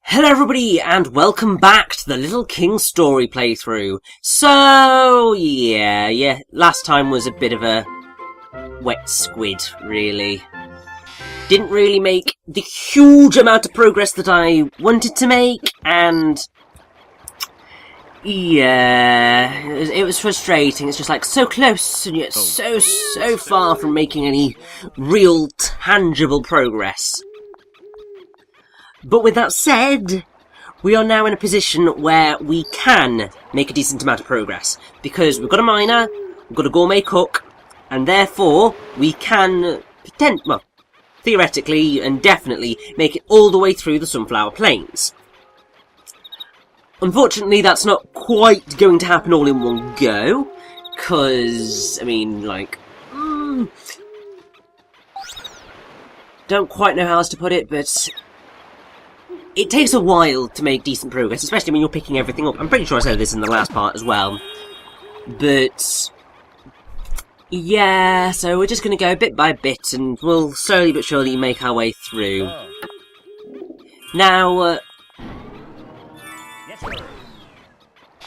Hello everybody, and welcome back to the Little King story playthrough. So, yeah, last time was a bit of a wet squid, really. Didn't really make the huge amount of progress that I wanted to make, and yeah, it was frustrating. It's just like so close, and yet so far from making any real tangible progress. But with that said, we are now in a position where we can make a decent amount of progress. Because we've got a miner, we've got a gourmet cook, and therefore we can theoretically and definitely make it all the way through the Sunflower Plains. Unfortunately, that's not quite going to happen all in one go, because, don't quite know how else to put it, but it takes a while to make decent progress, especially when you're picking everything up. I'm pretty sure I said this in the last part as well. But yeah, so we're just going to go bit by bit, and we'll slowly but surely make our way through. Now,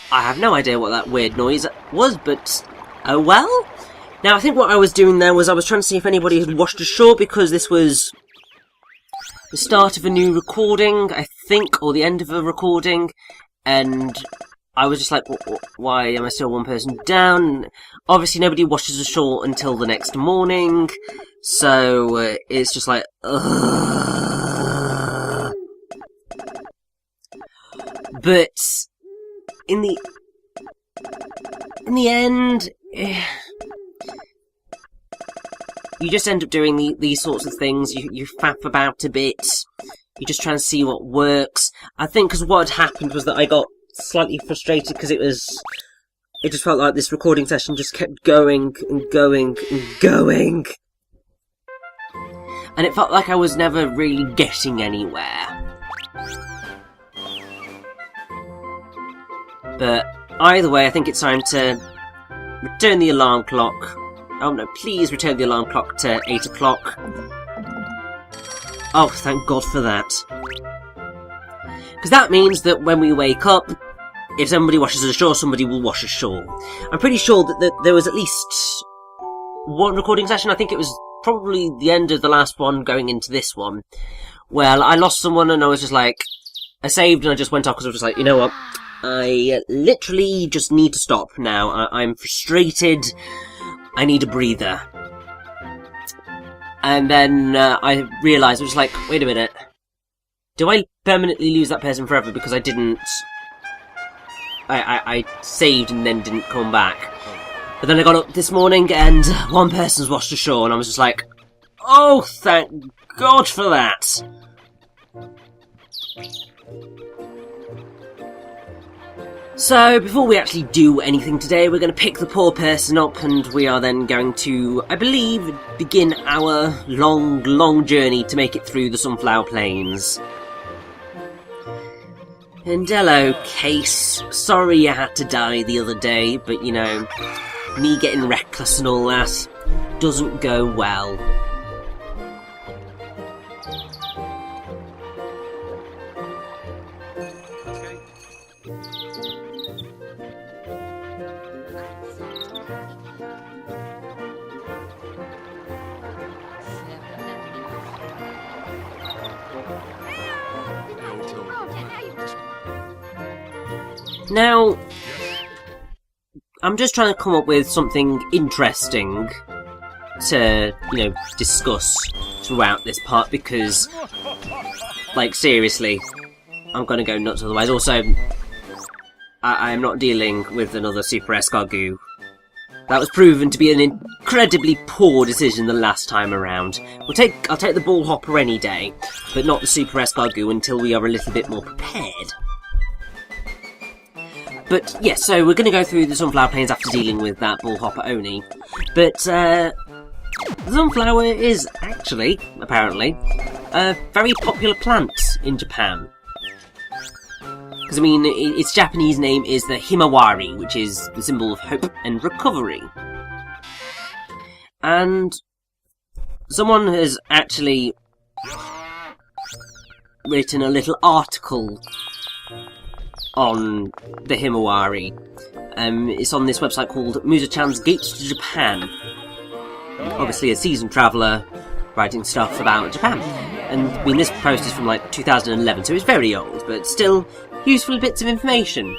I have no idea what that weird noise was, but oh well. Now, I think what I was doing there was I was trying to see if anybody had washed ashore, because this was the start of a new recording, I think, or the end of a recording, and I was just like, why am I still one person down? Obviously nobody washes ashore until the next morning, so it's just like, ugh. But in the end, you just end up doing these sorts of things. You faff about a bit. You just try and see what works. I think because what had happened was that I got slightly frustrated because it just felt like this recording session just kept going and going and going. And it felt like I was never really getting anywhere. But either way, I think it's time to return the alarm clock. Oh no, please return the alarm clock to 8 o'clock. Oh, thank God for that. Because that means that when we wake up, if somebody washes ashore, somebody will wash ashore. I'm pretty sure that there was at least one recording session. I think it was probably the end of the last one going into this one. Well, I lost someone and I was just like, I saved and I just went off because I was just like, you know what? I literally just need to stop now. I'm frustrated. I need a breather. And then I realised, I was like, wait a minute. Do I permanently lose that person forever because I didn't... I saved and then didn't come back. But then I got up this morning and one person's washed ashore and I was just like, oh, thank God for that. So, before we actually do anything today, we're going to pick the poor person up, and we are then going to, I believe, begin our long journey to make it through the Sunflower Plains. And hello, Case. Sorry you had to die the other day, but, you know, me getting reckless and all that doesn't go well. Now, I'm just trying to come up with something interesting to, discuss throughout this part, because, like, seriously, I'm gonna go nuts otherwise. Also, I am not dealing with another super escargot. That was proven to be an incredibly poor decision the last time around. I'll take the ball hopper any day, but not the super escargot until we are a little bit more prepared. But, yes, so we're going to go through the Sunflower Plains after dealing with that ball hopper Oni. But, the sunflower is actually, apparently, a very popular plant in Japan. Because, its Japanese name is the Himawari, which is the symbol of hope and recovery. And someone has actually written a little article on the Himawari. It's on this website called Musa-chan's Gates to Japan. Obviously a seasoned traveller writing stuff about Japan. And I mean, this post is from like 2011, so it's very old, but still useful bits of information.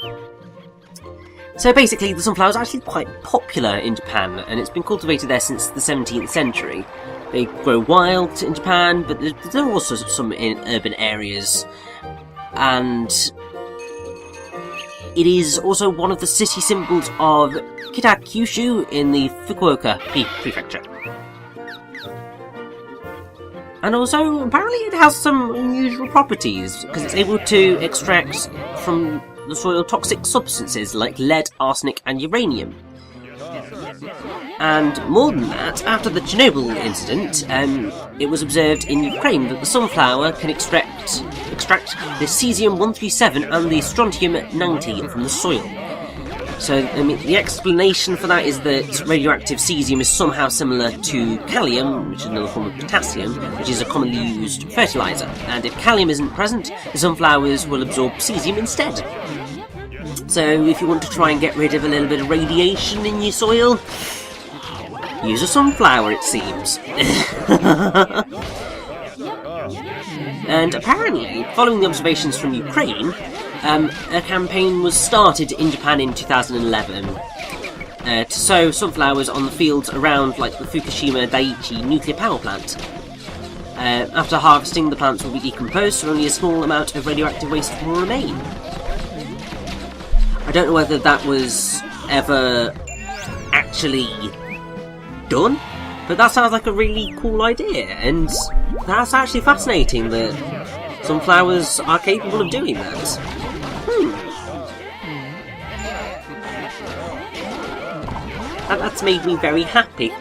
So basically, the sunflower is actually quite popular in Japan, and it's been cultivated there since the 17th century. They grow wild in Japan, but there are also some in urban areas. And it is also one of the city symbols of Kitakyushu in the Fukuoka prefecture. And also, apparently it has some unusual properties, because it's able to extract from the soil toxic substances like lead, arsenic and uranium. And more than that, after the Chernobyl incident, it was observed in Ukraine that the sunflower can extract the cesium-137 and the strontium-90 from the soil. So, I mean, the explanation for that is that radioactive cesium is somehow similar to kalium, which is another form of potassium, which is a commonly used fertilizer. And if kalium isn't present, the sunflowers will absorb cesium instead. So, if you want to try and get rid of a little bit of radiation in your soil, use a sunflower, it seems. And apparently, following the observations from Ukraine, a campaign was started in Japan in 2011 to sow sunflowers on the fields around like the Fukushima Daiichi nuclear power plant. After harvesting, the plants will be decomposed, so only a small amount of radioactive waste will remain. I don't know whether that was ever actually done, but that sounds like a really cool idea, and that's actually fascinating that sunflowers are capable of doing that. That's made me very happy.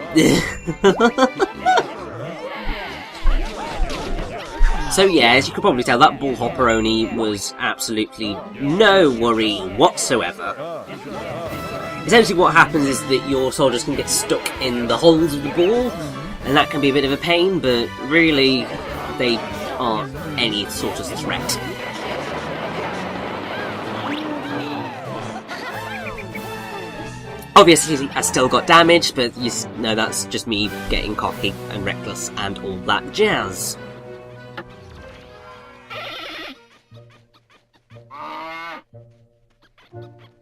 So yeah, as you could probably tell, that ball hopperoni was absolutely no worry whatsoever. Essentially what happens is that your soldiers can get stuck in the holes of the ball, and that can be a bit of a pain, but really they aren't any sort of threat. Obviously I still got damaged, but you know that's just me getting cocky and reckless and all that jazz.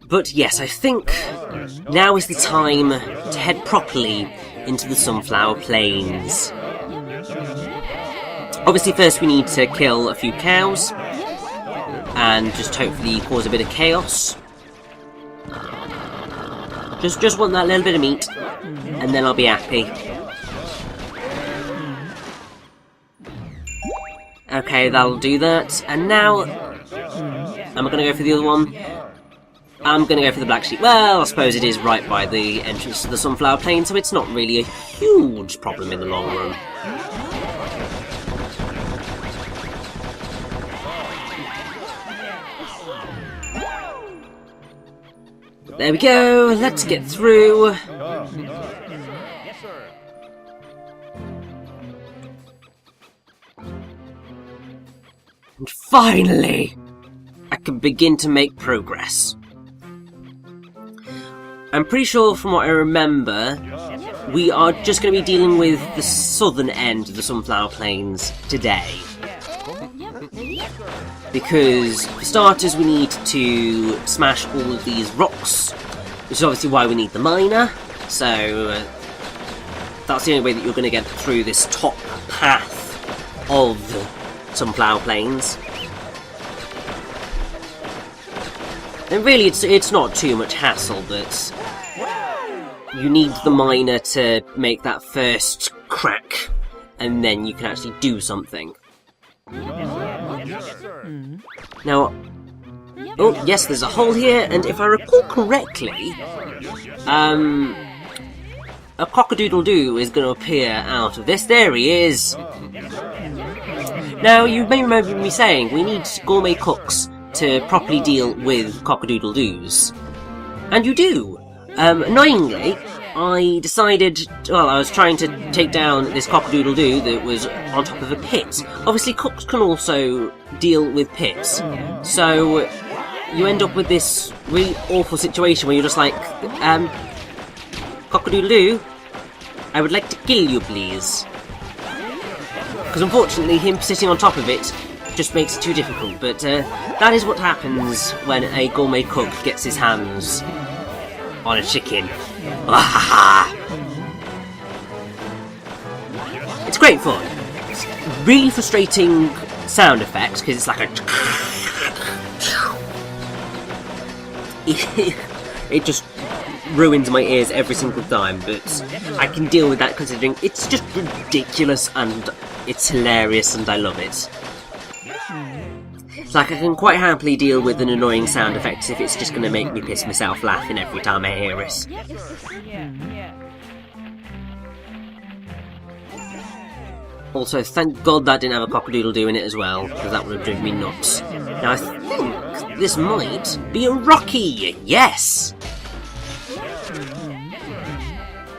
But yes, I think now is the time to head properly into the Sunflower Plains. Obviously first we need to kill a few cows, and just hopefully cause a bit of chaos. Just want that little bit of meat, and then I'll be happy. Okay, that'll do that, and now, am I going to go for the other one? I'm going to go for the black sheep. Well, I suppose it is right by the entrance to the Sunflower Plain, so it's not really a huge problem in the long run. There we go, let's get through. And finally, I can begin to make progress. I'm pretty sure from what I remember, we are just going to be dealing with the southern end of the Sunflower Plains today. Because, for starters, we need to smash all of these rocks, which is obviously why we need the miner, so that's the only way that you're going to get through this top path of Sunflower Plains. And really, it's not too much hassle, but you need the miner to make that first crack, and then you can actually do something. Now, oh yes, there's a hole here, and if I recall correctly, a cock-a-doodle-doo is going to appear out of this. There he is! Now, you may remember me saying we need gourmet cooks to properly deal with cock-a-doodle-doos. And you do! Annoyingly, I decided, well, I was trying to take down this cock-a-doodle-doo that was on top of a pit. Obviously, cooks can also deal with pits, so you end up with this really awful situation where you're just like, cock-a-doodle-doo, I would like to kill you, please. Because unfortunately, him sitting on top of it just makes it too difficult, but that is what happens when a gourmet cook gets his hands on a chicken. It's great fun. It's really frustrating sound effects because it's like a it just ruins my ears every single time, but I can deal with that considering it's just ridiculous and it's hilarious and I love it. It's like I can quite happily deal with an annoying sound effect if it's just going to make me piss myself laughing every time I hear it. Also, thank God that didn't have a cock-a-doodle-doo in it as well, because that would have driven me nuts. Now I think this might be a Rocky! Yes!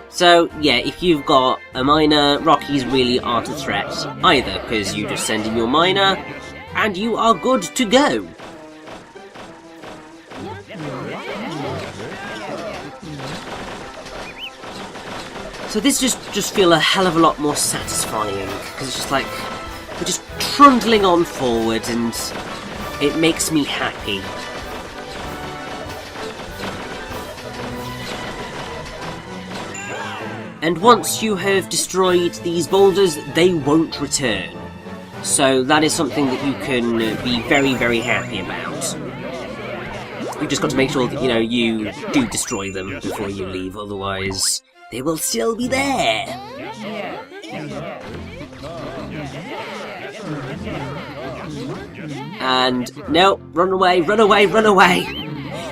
So, yeah, if you've got a miner, Rockies really aren't a threat either, because you just send in your miner, and you are good to go. So this just feel a hell of a lot more satisfying, because it's just like, we're just trundling on forward, and it makes me happy. And once you have destroyed these boulders, they won't return. So that is something that you can be very, very happy about. You've just got to make sure that, you know, you do destroy them before you leave, otherwise they will still be there. And no, run away, run away, run away!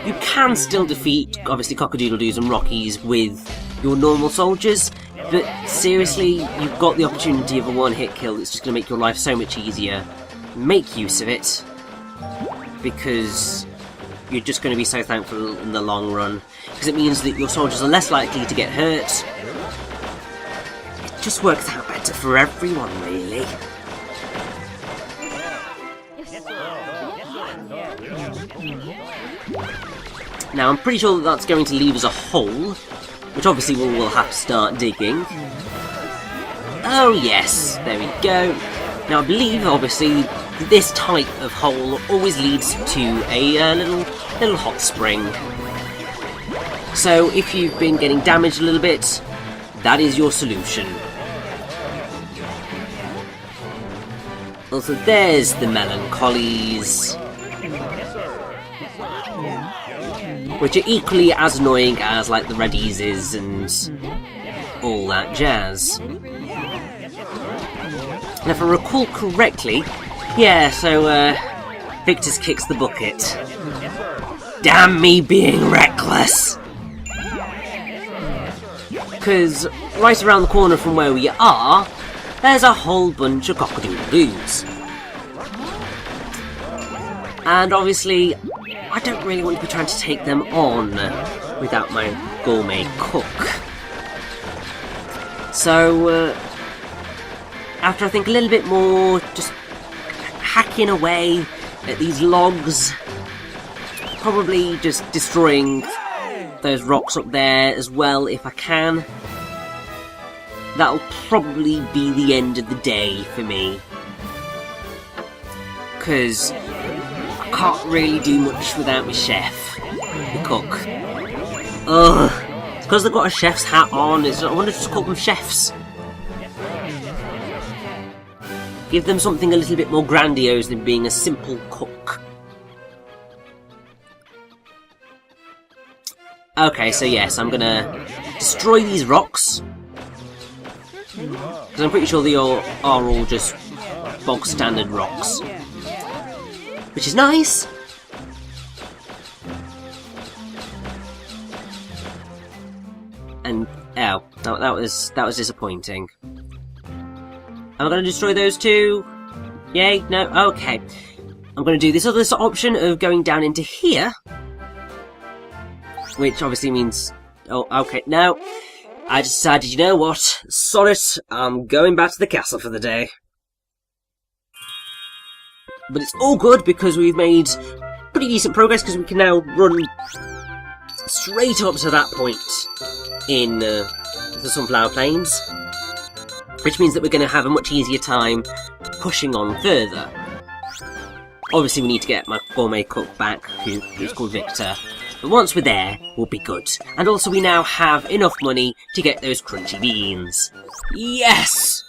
You can still defeat, obviously, cock-a-doodle-doos and Rockies with your normal soldiers, but seriously, you've got the opportunity of a one-hit kill that's just going to make your life so much easier. Make use of it, because you're just going to be so thankful in the long run, because it means that your soldiers are less likely to get hurt. It just works out better for everyone, really. Now, I'm pretty sure that that's going to leave us a hole, which obviously we'll have to start digging. Oh yes, there we go. Now I believe, obviously, this type of hole always leads to a little hot spring. So if you've been getting damaged a little bit, that is your solution. Also, there's the melancholies, which are equally as annoying as, like, the red eases and all that jazz. And if I recall correctly, yeah, so, Victor's kicks the bucket. Damn me being reckless! Because right around the corner from where we are, there's a whole bunch of cock-a-doodle-doos. And obviously, I don't really want to be trying to take them on without my gourmet cook. So, after I think a little bit more, just hacking away at these logs, probably just destroying those rocks up there as well if I can. That'll probably be the end of the day for me, because I can't really do much without my chef, the cook. Ugh, it's because they've got a chef's hat on. I wonder if just call them chefs. Give them something a little bit more grandiose than being a simple cook. Okay, so yes, I'm gonna destroy these rocks, because I'm pretty sure they are all just bog standard rocks, which is nice. And ow, that was disappointing. Am I going to destroy those two? Yay? No? Okay. I'm going to do this other option of going down into here, which obviously means... Oh, okay. No. I decided, you know what? Sod it, I'm going back to the castle for the day. But it's all good because we've made pretty decent progress because we can now run straight up to that point in the Sunflower Plains. Which means that we're going to have a much easier time pushing on further. Obviously we need to get my gourmet cook back, who's called Victor. But once we're there, we'll be good. And also we now have enough money to get those crunchy beans. Yes!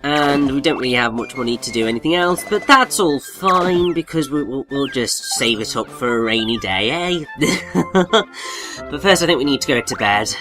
And we don't really have much money to do anything else, but that's all fine, because we'll just save it up for a rainy day, eh? But first I think we need to go to bed.